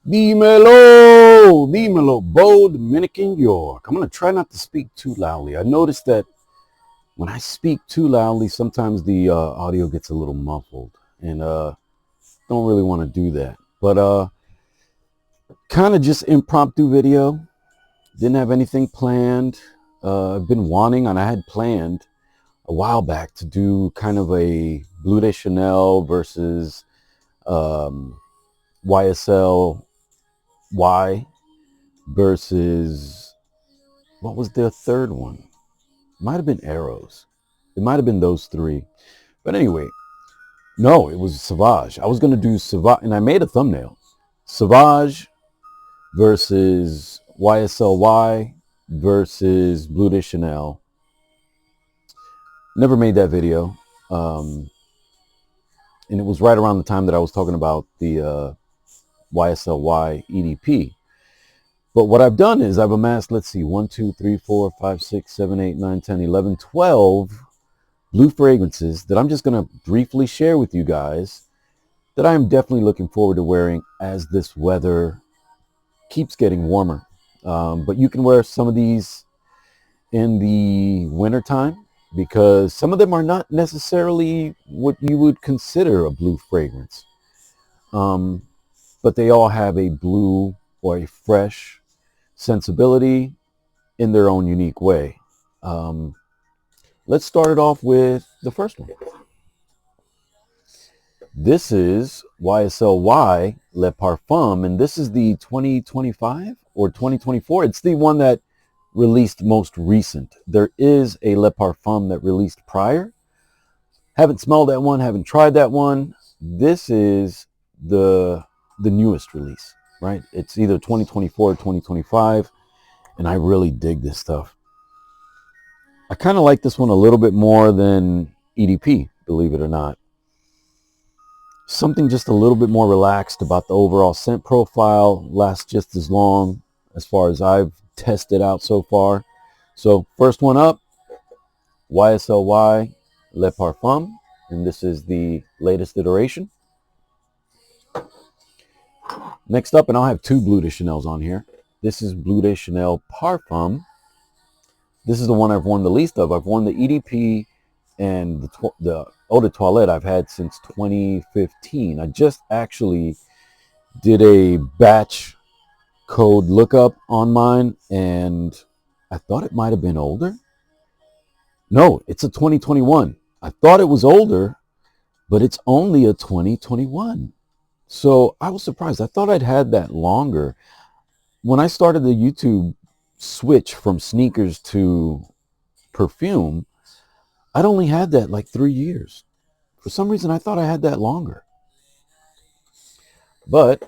Dímelo, Bo Dominican York. I'm going to try not to speak too loudly. I noticed that when I speak too loudly, sometimes the audio gets a little muffled, and don't really want to do that. But kind of just impromptu video. Didn't have anything planned. I've been wanting, and I had planned a while back to do kind of a Bleu de Chanel versus YSL Y versus, what was their third one? Might have been Arrows. It might have been those three. But anyway, no, it was Sauvage. I was going to do Sauvage, and I made a thumbnail. Sauvage versus YSL Y versus Bleu de Chanel. Never made that video. And it was right around the time that I was talking about the YSLY EDP. But what I've done is I've amassed, let's see, 1, 2, 3, 4, 5, 6, 7, 8, 9, 10, 11, 12 blue fragrances that I'm just going to briefly share with you guys that I am definitely looking forward to wearing as this weather keeps getting warmer. But you can wear some of these in the wintertime because some of them are not necessarily what you would consider a blue fragrance. But they all have a blue or a fresh sensibility in their own unique way. Let's start it off with the first one. This is YSL Y Le Parfum, and this is the 2025 or 2024. It's the one that released most recent. There is a Le Parfum that released prior. Haven't smelled that one, haven't tried that one. This is the newest release, right? It's either 2024 or 2025, and I really dig this stuff. I kind of like this one a little bit more than EDP, believe it or not. Something just a little bit more relaxed about the overall scent profile, lasts just as long as far as I've tested out so far. So first one up, YSL Y Le Parfum, and this is the latest iteration. Next up, and I'll have two Bleu de Chanels on here. This is Bleu de Chanel Parfum. This is the one I've worn the least of. I've worn the EDP and the Eau de Toilette I've had since 2015. I just actually did a batch code lookup on mine, and I thought it might have been older. No, it's a 2021. I thought it was older, but it's only a 2021. So I was surprised. I thought I'd had that longer. When I started the YouTube switch from sneakers to perfume, I'd only had that like 3 years. For some reason, I thought I had that longer. But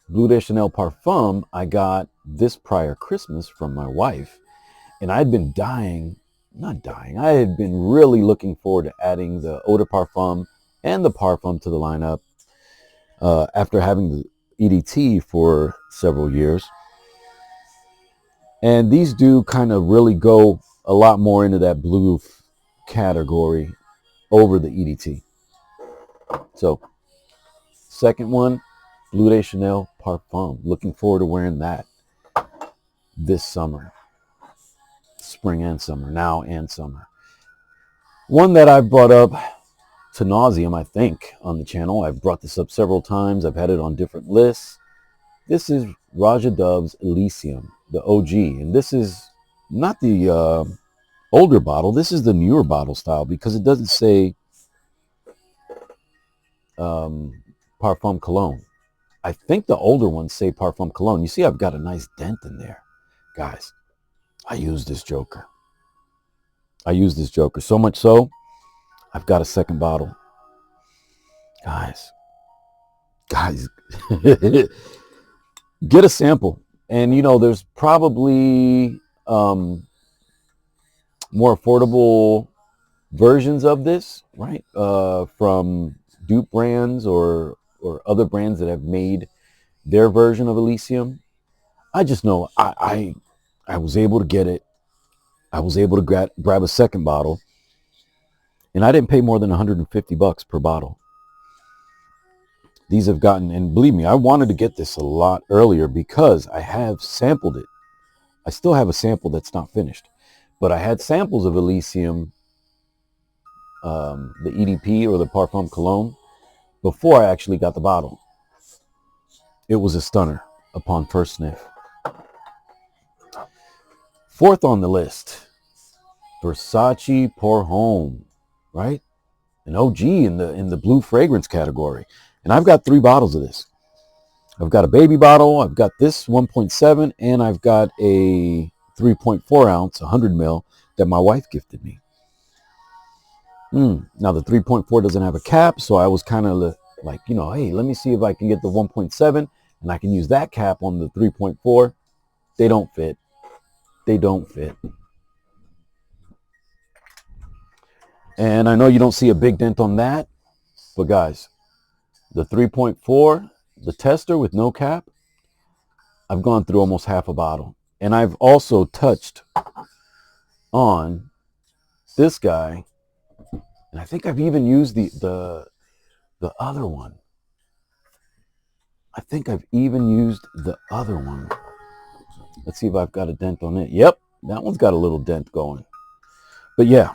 Bleu de Chanel Parfum, I got this prior Christmas from my wife. And I'd been I had been really looking forward to adding the Eau de Parfum and the Parfum to the lineup. After having the EDT for several years. And these do kind of really go a lot more into that blue category over the EDT. So, second one, Bleu de Chanel Parfum. Looking forward to wearing that this summer. Spring and summer, now and summer. One that I've brought up to nauseum, I think, on the channel. I've brought this up several times. I've had it on different lists. This is Raja Dove's Elysium, the OG. And this is not the older bottle. This is the newer bottle style because it doesn't say Parfum Cologne. I think the older ones say Parfum Cologne. You see, I've got a nice dent in there. Guys, I use this joker. So much so, I've got a second bottle. Guys, get a sample. And, you know, there's probably more affordable versions of this, right? From dupe brands or other brands that have made their version of Elysium. I just know I was able to get it. I was able to grab a second bottle. And I didn't pay more than $150 per bottle. These have gotten, and believe me, I wanted to get this a lot earlier because I have sampled it. I still have a sample that's not finished, but I had samples of Elysium, the EDP or the Parfum Cologne, before I actually got the bottle. It was a stunner upon first sniff. Fourth on the list, Versace Pour Homme, right? An OG in the blue fragrance category. And I've got 3 bottles of this. I've got a baby bottle, I've got this 1.7, and I've got a 3.4 ounce, 100 ml that my wife gifted me. Now the 3.4 doesn't have a cap, so I was kind of like, you know, hey, let me see if I can get the 1.7 and I can use that cap on the 3.4. They don't fit. They don't fit. And I know you don't see a big dent on that, but guys, the 3.4, the tester with no cap, I've gone through almost half a bottle. And I've also touched on this guy, and I think I've even used the other one. I think I've even used the other one. Let's see if I've got a dent on it. Yep, that one's got a little dent going. But yeah,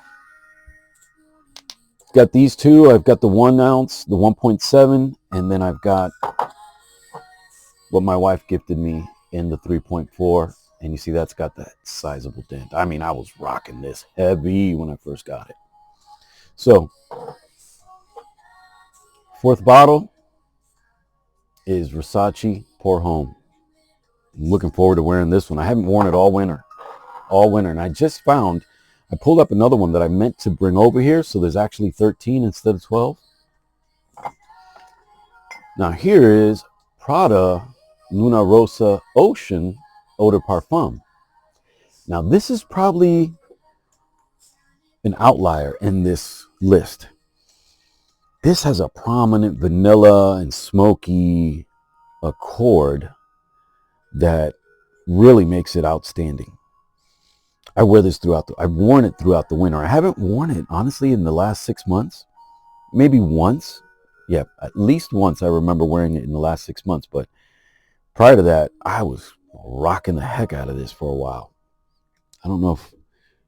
got these 2. I've got the 1 ounce, the 1.7, and then I've got what my wife gifted me in the 3.4. And you see that's got that sizable dent. I mean, I was rocking this heavy when I first got it. So, 4th bottle is Versace Pour Homme. I'm looking forward to wearing this one. I haven't worn it all winter. And I just found, I pulled up another one that I meant to bring over here. So there's actually 13 instead of 12. Now here is Prada Luna Rossa Ocean Eau de Parfum. Now this is probably an outlier in this list. This has a prominent vanilla and smoky accord that really makes it outstanding. I wear this I've worn it throughout the winter. I haven't worn it, honestly, in the last 6 months. Maybe once. Yeah, at least once I remember wearing it in the last 6 months. But prior to that, I was rocking the heck out of this for a while. I don't know if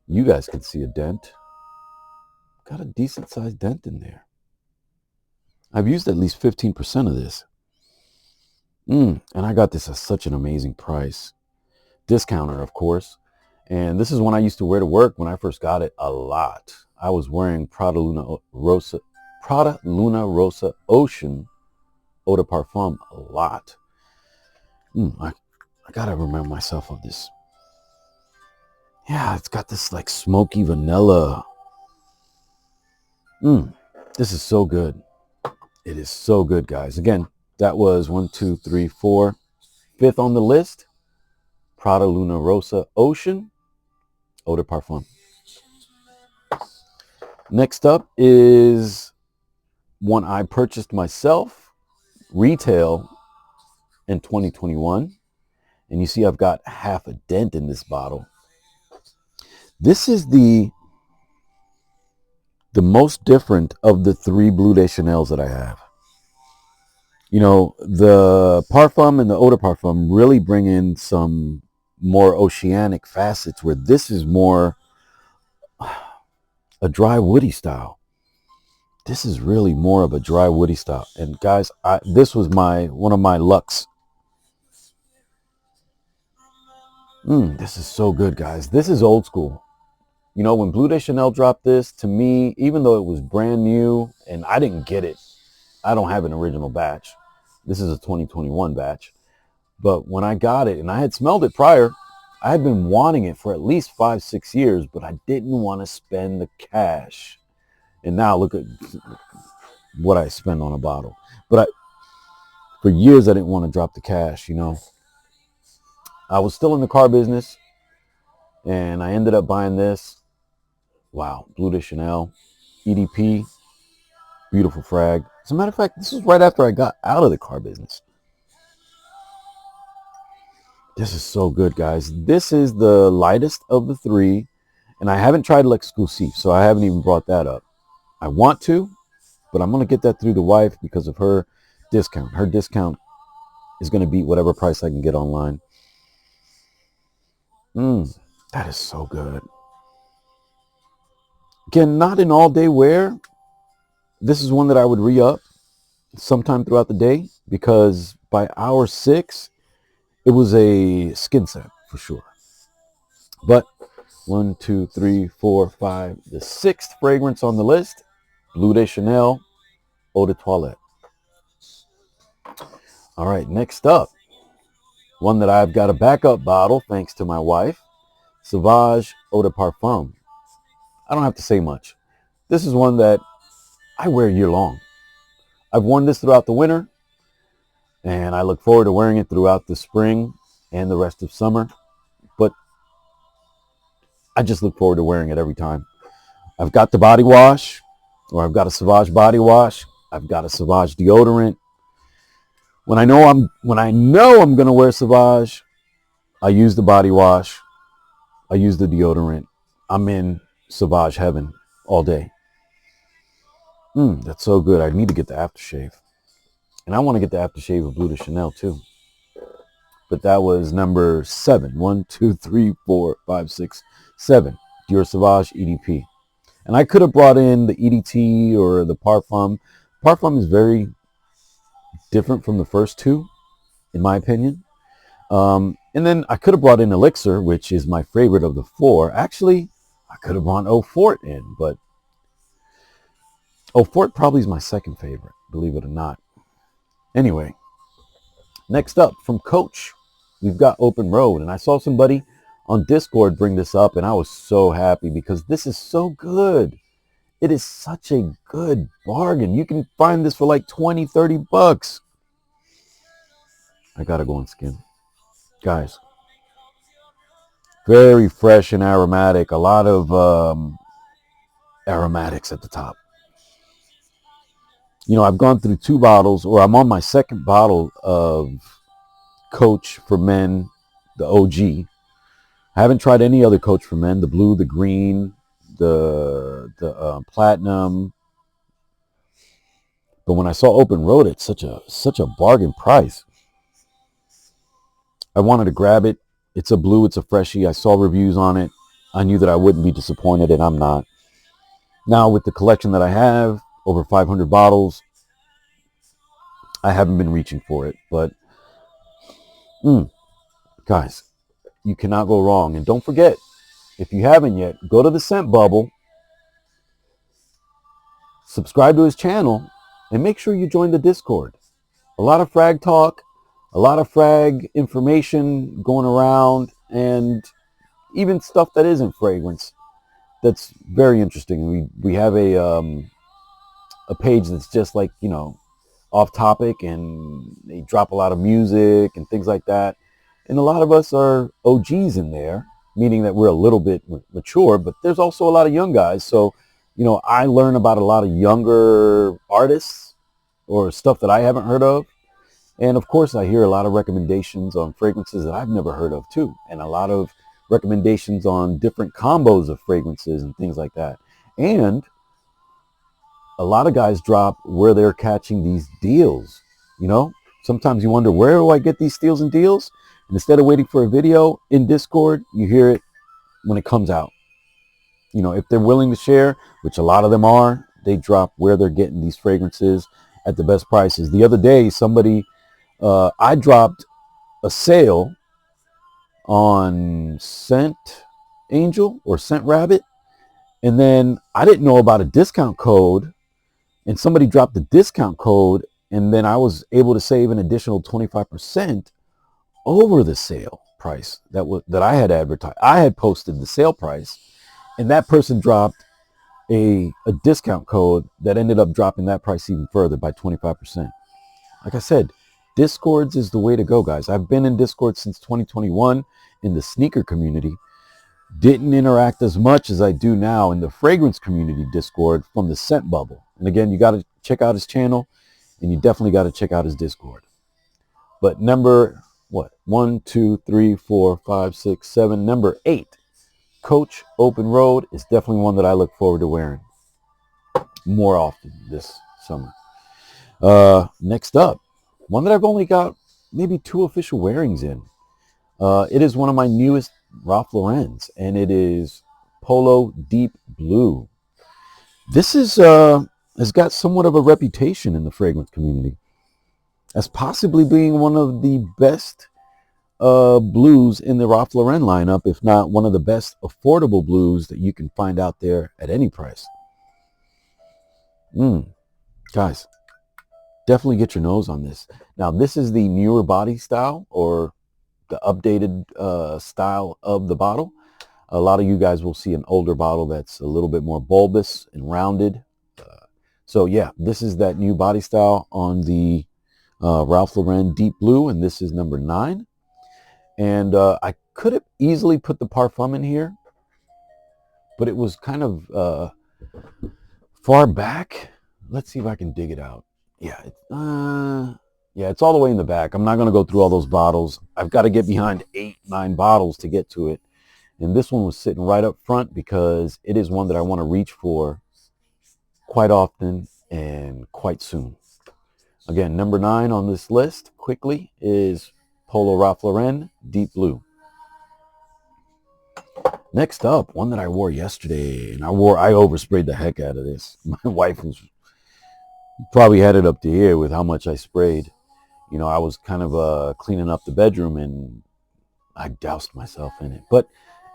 you guys can see a dent. Got a decent sized dent in there. I've used at least 15% of this. And I got this at such an amazing price. Discounter, of course. And this is one I used to wear to work when I first got it a lot. I was wearing Prada Luna Rossa Ocean Eau de Parfum a lot. I gotta remember myself of this. Yeah, it's got this like smoky vanilla. This is so good. It is so good, guys. Again, that was 1, 2, 3, 4. 5th on the list, Prada Luna Rossa Ocean Eau de Parfum. Next up is one I purchased myself, retail, in 2021. And you see I've got half a dent in this bottle. This is the most different of the 3 Bleu de Chanels that I have. You know, the Parfum and the Eau de Parfum really bring in some more oceanic facets, where this is more a dry woody style. This is really more of a dry woody style. And guys, this was one of my Luxe. This is so good, guys. This is old school. You know, when Bleu de Chanel dropped this, to me, even though it was brand new and I didn't get it, I don't have an original batch. This is a 2021 batch. But when I got it, and I had smelled it prior, I had been wanting it for at least 5-6 years, but I didn't want to spend the cash. And now look at what I spend on a bottle. But for years, I didn't want to drop the cash, you know. I was still in the car business, and I ended up buying this. Wow, Bleu de Chanel, EDP, beautiful frag. As a matter of fact, this was right after I got out of the car business. This is so good, guys. This is the lightest of the 3, and I haven't tried L'Exclusif, so I haven't even brought that up. I want to, but I'm going to get that through the wife because of her discount. Her discount is going to beat whatever price I can get online. That is so good. Again, not an all-day wear. This is one that I would re-up sometime throughout the day, because by hour 6, it was a skin set for sure. But 1, 2, 3, 4, 5, the 6th fragrance on the list, Bleu de Chanel Eau de Toilette. All right, next up, one that I've got a backup bottle thanks to my wife, Sauvage Eau de Parfum. I don't have to say much. This is one that I wear year long. I've worn this throughout the winter, and I look forward to wearing it throughout the spring and the rest of summer. But I just look forward to wearing it every time. I've got the body wash, or I've got a Sauvage body wash. I've got a Sauvage deodorant. When I know I'm going to wear Sauvage, I use the body wash. I use the deodorant. I'm in Sauvage heaven all day. That's so good. I need to get the aftershave. And I want to get the aftershave of Bleu de Chanel too. But that was number 7. 1, 2, 3, 4, 5, 6, 7. Dior Sauvage EDP. And I could have brought in the EDT or the Parfum. Parfum is very different from the first two, in my opinion. And then I could have brought in Elixir, which is my favorite of the 4. Actually, I could have brought Eau Fort in, but Eau Fort probably is my second favorite, believe it or not. Anyway, next up from Coach, we've got Open Road. And I saw somebody on Discord bring this up, and I was so happy because this is so good. It is such a good bargain. You can find this for like 20, 30 bucks. I gotta go on skin. Guys, very fresh and aromatic. A lot of aromatics at the top. You know, I've gone through 2 bottles, or I'm on my second bottle of Coach for Men, the OG. I haven't tried any other Coach for Men, the blue, the green, the platinum. But when I saw Open Road, it's such a bargain price. I wanted to grab it. It's a blue, it's a freshie. I saw reviews on it. I knew that I wouldn't be disappointed, and I'm not. Now, with the collection that I have, over 500 bottles, I haven't been reaching for it. But, guys, you cannot go wrong. And don't forget, if you haven't yet, go to the Scent Bubble, subscribe to his channel, and make sure you join the Discord. A lot of frag talk, a lot of frag information going around, and even stuff that isn't fragrance. That's very interesting. We have a page that's just like, you know, off topic, and they drop a lot of music and things like that. And a lot of us are OGs in there, meaning that we're a little bit mature, but there's also a lot of young guys. So, you know, I learn about a lot of younger artists or stuff that I haven't heard of. And of course, I hear a lot of recommendations on fragrances that I've never heard of too. And a lot of recommendations on different combos of fragrances and things like that. And a lot of guys drop where they're catching these deals. You know, sometimes you wonder, where do I get these steals and deals? And instead of waiting for a video in Discord, you hear it when it comes out. You know, if they're willing to share, which a lot of them are, they drop where they're getting these fragrances at the best prices. The other day, I dropped a sale on Scent Angel or Scent Rabbit, and then I didn't know about a discount code, and somebody dropped the discount code, and then I was able to save an additional 25% over the sale price that I had advertised. I had posted the sale price, and that person dropped a discount code that ended up dropping that price even further by 25%. Like I said, Discords is the way to go, guys. I've been in Discord since 2021 in the sneaker community. Didn't interact as much as I do now in the fragrance community Discord from the Scent Bubble. And again, you got to check out his channel, and you definitely got to check out his Discord. But number, 1, 2, 3, 4, 5, 6, 7, number 8, Coach Open Road is definitely one that I look forward to wearing more often this summer. Next up, one that I've only got maybe 2 official wearings in. It is one of my newest Ralph Lauren's, and it is Polo Deep Blue. This is has got somewhat of a reputation in the fragrance community as possibly being one of the best blues in the Ralph Lauren lineup, if not one of the best affordable blues that you can find out there at any price. Guys, definitely get your nose on this. Now, this is the newer body style, or the updated style of the bottle. A lot of you guys will see an older bottle that's a little bit more bulbous and rounded. So yeah, this is that new body style on the Ralph Lauren Deep Blue, and this is number 9. And I could have easily put the Parfum in here, but it was kind of far back. Let's see if I can dig it out. Yeah, it's all the way in the back. I'm not going to go through all those bottles. I've got to get behind 8, 9 bottles to get to it. And this one was sitting right up front because it is one that I want to reach for quite often and quite soon. Again, number 9 on this list quickly is Polo Ralph Lauren Deep Blue. Next up, one that I wore yesterday, and I oversprayed the heck out of this. My wife was probably had it up to here with how much I sprayed. You know, I was kind of cleaning up the bedroom and I doused myself in it. But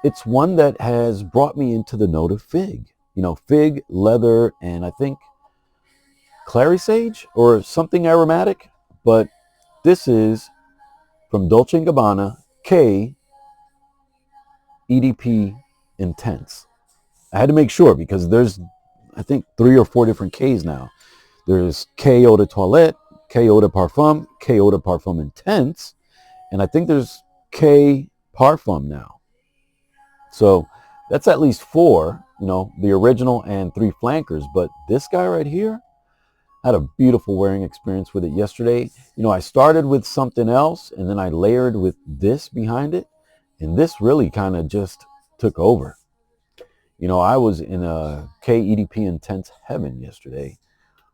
it's one that has brought me into the note of fig. You know, fig, leather, and I think clary sage or something aromatic. But this is from Dolce & Gabbana, K EDP Intense. I had to make sure because there's, I think, 3 or 4 different Ks now. There's K Eau de Toilette, K Eau de Parfum, K Eau de Parfum Intense, and I think there's K Parfum now. So that's at least 4, you know, the original and 3 flankers. But this guy right here, I had a beautiful wearing experience with it yesterday. You know, I started with something else and then I layered with this behind it. And this really kind of just took over. You know, I was in a K EDP Intense heaven yesterday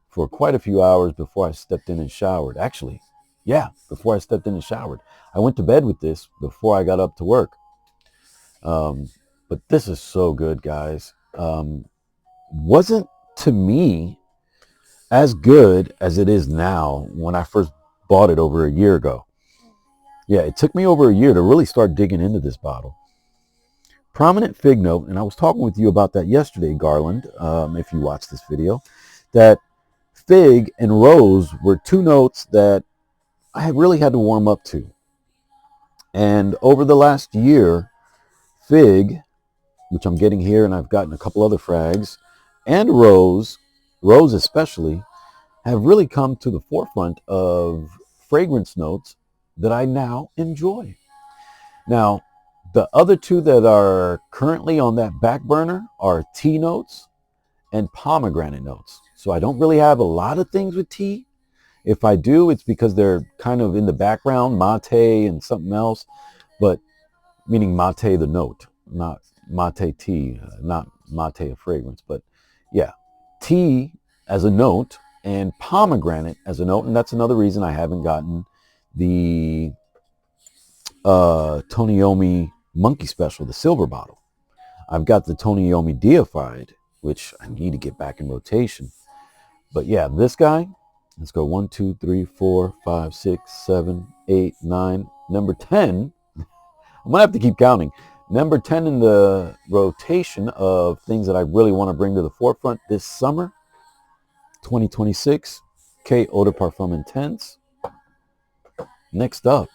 for quite a few hours before I stepped in and showered. Actually, yeah, before I stepped in and showered. I went to bed with this before I got up to work. But this is so good, guys. Wasn't, to me, as good as it is now when I first bought it over a year ago. Yeah, it took me over a year to really start digging into this bottle. Prominent fig note, and I was talking with you about that yesterday, Garland, if you watched this video, that fig and rose were 2 notes that I really had to warm up to. And over the last year, fig, which I'm getting here, and I've gotten a couple other frags, and rose especially, have really come to the forefront of fragrance notes that I now enjoy. Now, the other 2 that are currently on that back burner are tea notes and pomegranate notes. So I don't really have a lot of things with tea. If I do, it's because they're kind of in the background, mate and something else, but meaning mate the note, not mate tea, not mate a fragrance, but yeah, tea as a note and pomegranate as a note. And that's another reason I haven't gotten the Tony Iommi Monkey Special, the silver bottle. I've got the Tony Iommi Deified, which I need to get back in rotation. But yeah, this guy, let's go 1, 2, 3, 4, 5, 6, 7, 8, 9. Number 10, I'm going to have to keep counting. Number 10 in the rotation of things that I really want to bring to the forefront this summer, 2026, K Eau de Parfum Intense. Next up,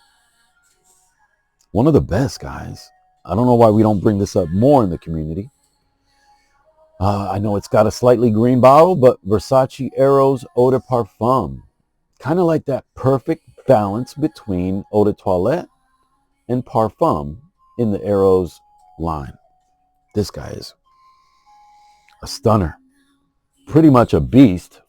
one of the best, guys. I don't know why we don't bring this up more in the community. I know it's got a slightly green bottle, but Versace Eros Eau de Parfum. Kind of like that perfect balance between Eau de Toilette and Parfum in the Eros line. This guy is a stunner. Pretty much a beast.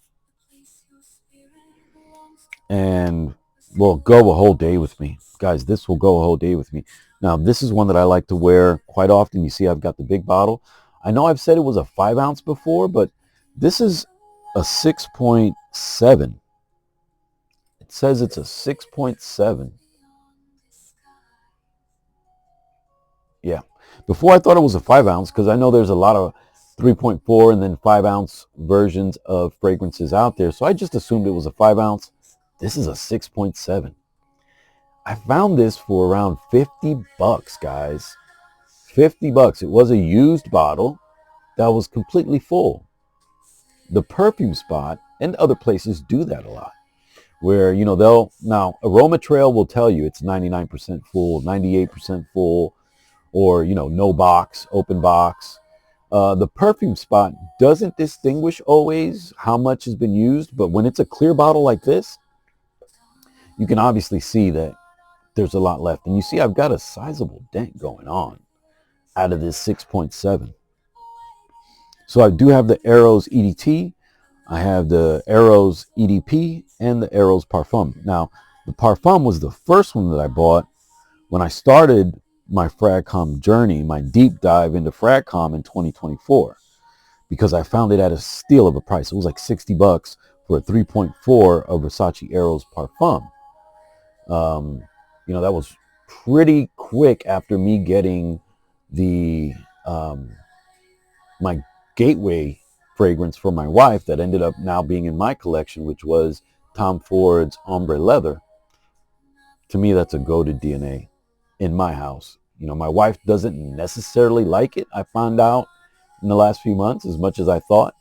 And will go a whole day with me. Guys, this will go a whole day with me. Now, this is one that I like to wear quite often. You see I've got the big bottle. I know I've said it was a 5 ounce before, but this is a 6.7. says it's a 6.7. Yeah. Before I thought it was a 5 ounce because I know there's a lot of 3.4 and then 5 ounce versions of fragrances out there. So I just assumed it was a 5 ounce. This is a 6.7. I found this for around 50 bucks, guys. 50 bucks. It was a used bottle that was completely full. The perfume spot and other places do that a lot. Where, you know, now Aroma Trail will tell you it's 99% full, 98% full, or, you know, no box, open box. The perfume spot doesn't distinguish always how much has been used, but when it's a clear bottle like this, you can obviously see that there's a lot left. And you see I've got a sizable dent going on out of this 6.7. So I do have the Eros EDT, I have the Eros EDP, and the Eros Parfum. Now, the Parfum was the first one that I bought when I started my Fragcom journey, my deep dive into Fragcom in 2024, because I found it at a steal of a price. It was like 60 bucks for a 3.4 of Versace Eros Parfum. You know, that was pretty quick after me getting the my gateway fragrance for my wife that ended up now being in my collection, which was Tom Ford's Ombre Leather. To me, that's a goated DNA in my house. You know, my wife doesn't necessarily like it. I found out in the last few months, as much as I thought.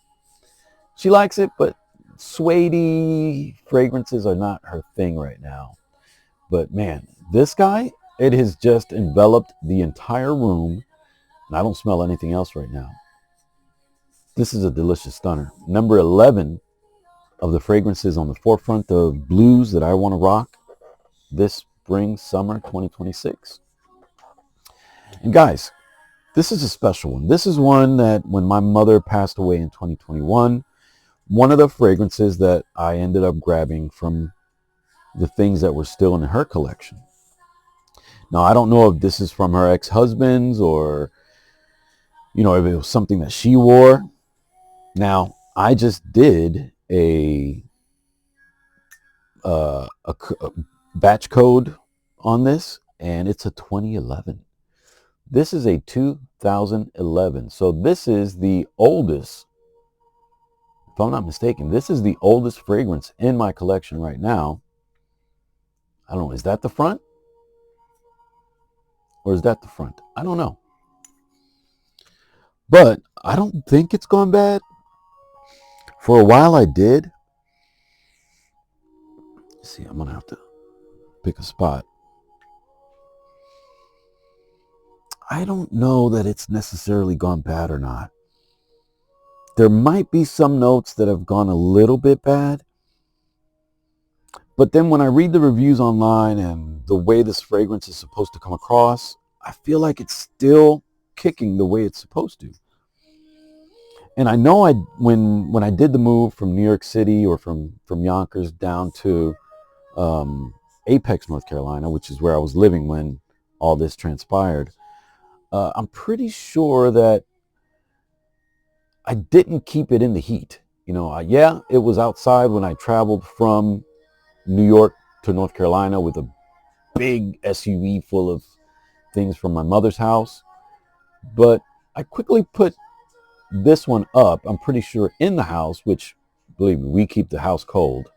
She likes it, but suede fragrances are not her thing right now. But man, this guy, it has just enveloped the entire room, and I don't smell anything else right now. This is a delicious stunner. Number 11 of the fragrances on the forefront of blues that I want to rock this spring, summer 2026. And guys, this is a special one. This is one that when my mother passed away in 2021, one of the fragrances that I ended up grabbing from the things that were still in her collection. Now, I don't know if this is from her ex-husband's or, you know, if it was something that she wore. Now, I just did a batch code on this, and it's a 2011. This is a 2011. So this is the oldest, if I'm not mistaken, this is the oldest fragrance in my collection right now. I don't know, is that the front? Or is that the front? I don't know. But I don't think it's gone bad. For a while I did. Let's see, I'm going to have to pick a spot. I don't know that it's necessarily gone bad or not. There might be some notes that have gone a little bit bad. But then when I read the reviews online and the way this fragrance is supposed to come across, I feel like it's still kicking the way it's supposed to. And I know when I did the move from New York City or from Yonkers down to Apex, North Carolina, which is where I was living when all this transpired, I'm pretty sure that I didn't keep it in the heat. You know, yeah, it was outside when I traveled from New York to North Carolina with a big SUV full of things from my mother's house. But I quickly put this one up, I'm pretty sure, in the house, which, believe me, we keep the house cold.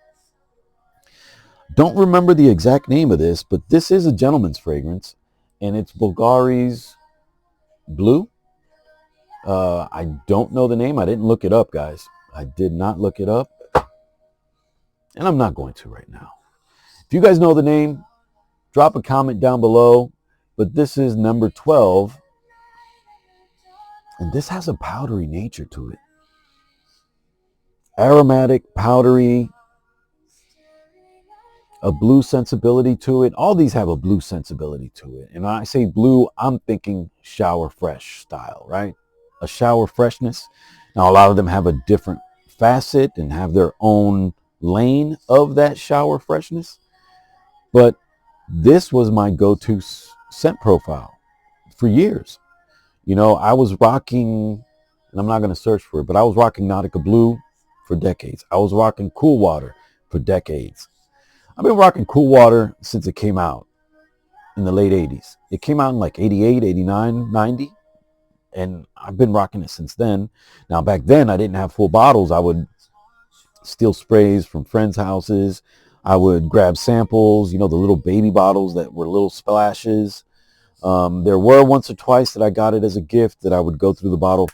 Don't remember the exact name of this, but this is a gentleman's fragrance, and it's Bulgari's Blue. I don't know the name. I didn't look it up, guys. I did not look it up, and I'm not going to right now. If you guys know the name, drop a comment down below. But this is number 12. And this has a powdery nature to it. Aromatic, powdery, a blue sensibility to it. All these have a blue sensibility to it. And when I say blue, I'm thinking shower fresh style, right? A shower freshness. Now, a lot of them have a different facet and have their own lane of that shower freshness. But this was my go-to scent profile for years. You know, I was rocking, and I'm not going to search for it, but I was rocking Nautica Blue for decades. I was rocking Cool Water for decades. I've been rocking Cool Water since it came out in the late 80s. It came out in like 88, 89, 90. And I've been rocking it since then. Now, back then, I didn't have full bottles. I would steal sprays from friends' houses. I would grab samples, you know, the little baby bottles that were little splashes. There were once or twice that I got it as a gift that I would go through the bottle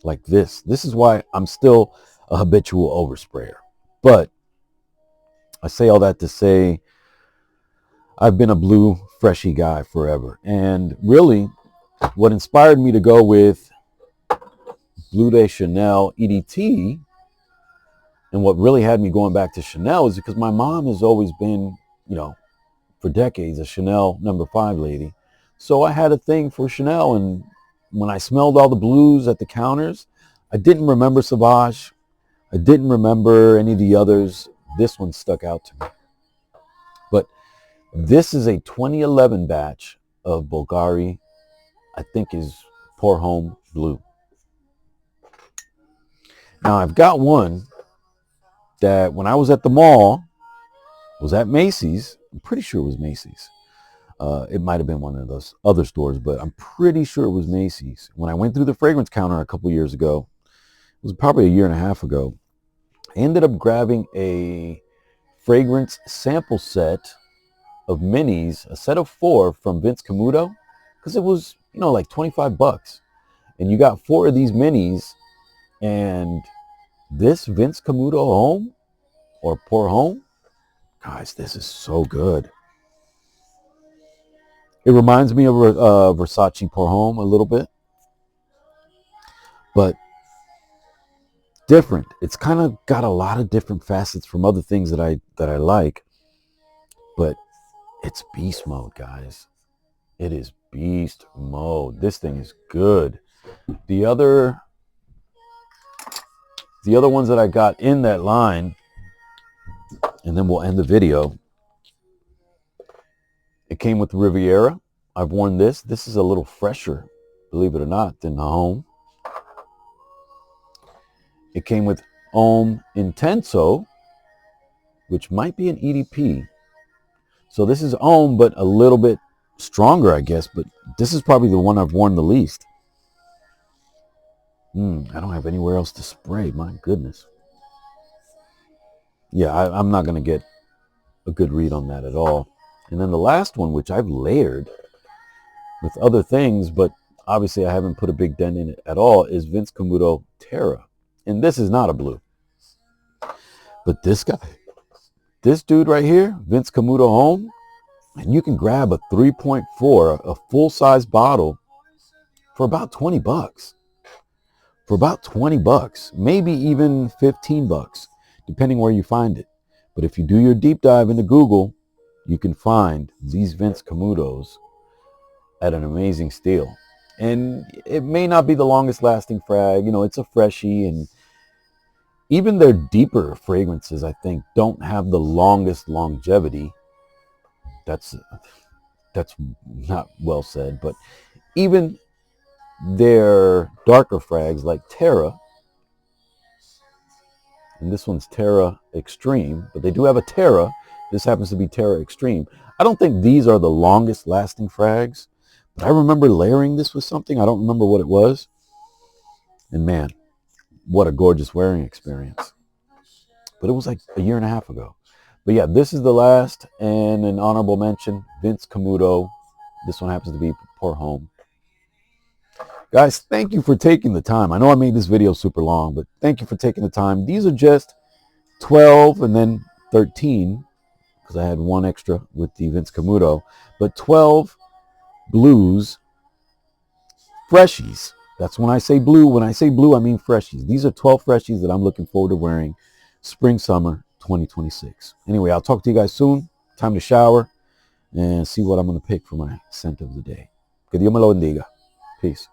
like this. This is why I'm still a habitual oversprayer. But I say all that to say I've been a blue freshie guy forever. And really, what inspired me to go with Bleu de Chanel EDT, and what really had me going back to Chanel, is because my mom has always been, you know, for decades, a Chanel No. 5 lady. So I had a thing for Chanel, and when I smelled all the blues at the counters, I didn't remember Sauvage. I didn't remember any of the others. This one stuck out to me. But this is a 2011 batch of Bulgari, I think is Pour Homme Blue. Now I've got one that when I was at the mall, was at Macy's. I'm pretty sure it was Macy's. It might have been one of those other stores, but I'm pretty sure it was Macy's. When I went through the fragrance counter a couple years ago, it was probably a year and a half ago, I ended up grabbing a fragrance sample set of minis, a set of 4 from Vince Camuto, because it was, you know, like $25. And you got 4 of these minis, and this Vince Camuto Homme or Pour Homme, guys, this is so good. It reminds me of Versace Pour Homme a little bit, but different. It's kind of got a lot of different facets from other things that I like, but it's beast mode, guys. It is beast mode. This thing is good. The other ones that I got in that line, and then we'll end the video. It came with Riviera. I've worn this. This is a little fresher, believe it or not, than the Homme. It came with Homme Intenso, which might be an EDP. So this is Homme, but a little bit stronger, I guess. But this is probably the one I've worn the least. I don't have anywhere else to spray. My goodness. Yeah, I'm not going to get a good read on that at all. And then the last one, which I've layered with other things, but obviously I haven't put a big dent in it at all, is Vince Camuto Terra. And this is not a blue. But this guy, this dude right here, Vince Camuto Homme, and you can grab a 3.4, a full-size bottle for about $20. For about $20, maybe even $15, depending where you find it. But if you do your deep dive into Google, you can find these Vince Camutos at an amazing steal. And it may not be the longest lasting frag, you know, it's a freshie, and even their deeper fragrances, I think, don't have the longest longevity. That's not well said, but even their darker frags like Terra, and this one's Terra Extreme, but they do have a Terra. This happens to be Terra Extreme. I don't think these are the longest lasting frags, but I remember layering this with something. I don't remember what it was. And man, what a gorgeous wearing experience. But it was like a year and a half ago. But yeah, this is the last, and an honorable mention, Vince Camuto. This one happens to be Pour Homme. Guys, thank you for taking the time. I know I made this video super long, but thank you for taking the time. These are just 12 and then 13, because I had one extra with the Vince Camuto, but 12 blues, freshies. That's when I say blue. When I say blue, I mean freshies. These are 12 freshies that I'm looking forward to wearing spring, summer 2026. Anyway, I'll talk to you guys soon. Time to shower and see what I'm going to pick for my scent of the day. Que Dios me lo bendiga. Peace.